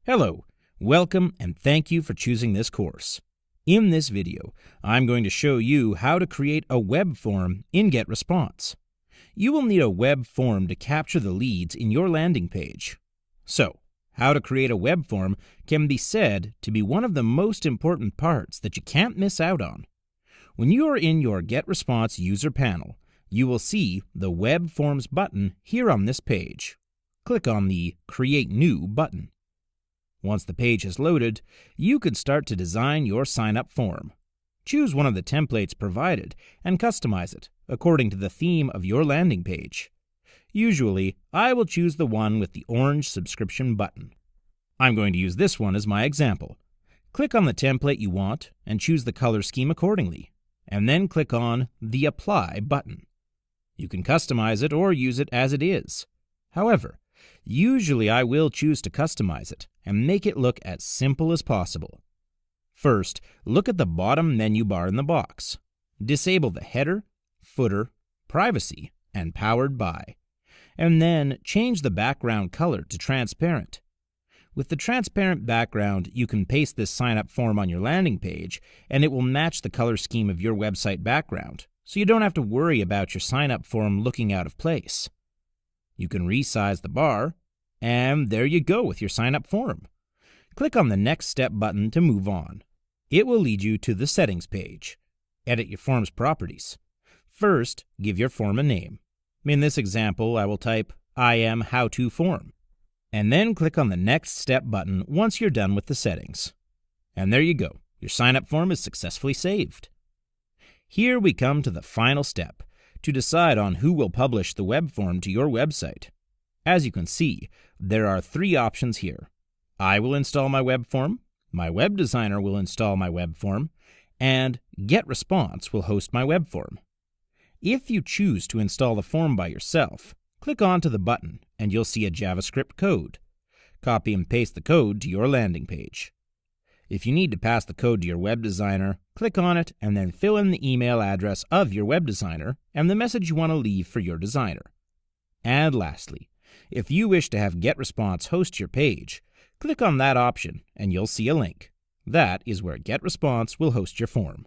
Hello, welcome, and thank you for choosing this course. In this video, I'm going to show you how to create a web form in Getresponse. You will need a web form to capture the leads in your landing page. So, how to create a web form can be said to be one of the most important parts that you can't miss out on. When you are in your Getresponse user panel, you will see the Web Forms button here on this page. Click on the Create New button. Once the page is loaded, you can start to design your sign-up form. Choose one of the templates provided and customize it according to the theme of your landing page. Usually, I will choose the one with the orange subscription button. I'm going to use this one as my example. Click on the template you want and choose the color scheme accordingly, and then click on the Apply button. You can customize it or use it as it is. However, usually I will choose to customize it and make it look as simple as possible. First, look at the bottom menu bar in the box. Disable the header, footer, privacy, and powered by. And then change the background color to transparent. With the transparent background, you can paste this sign-up form on your landing page, and it will match the color scheme of your website background, so you don't have to worry about your sign-up form looking out of place. You can resize the bar, and there you go with your sign-up form. Click on the Next Step button to move on. It will lead you to the Settings page. Edit your form's properties. First, give your form a name. In this example, I will type I am how to form. And then click on the Next Step button once you're done with the settings. And there you go. Your sign-up form is successfully saved. Here we come to the final step, to decide on who will publish the web form to your website. As you can see, there are three options here. I will install my web form, my web designer will install my web form, and Getresponse will host my web form. If you choose to install the form by yourself, click onto the button and you'll see a JavaScript code. Copy and paste the code to your landing page. If you need to pass the code to your web designer, click on it and then fill in the email address of your web designer and the message you want to leave for your designer. And lastly, if you wish to have Getresponse host your page, click on that option and you'll see a link. That is where Getresponse will host your form.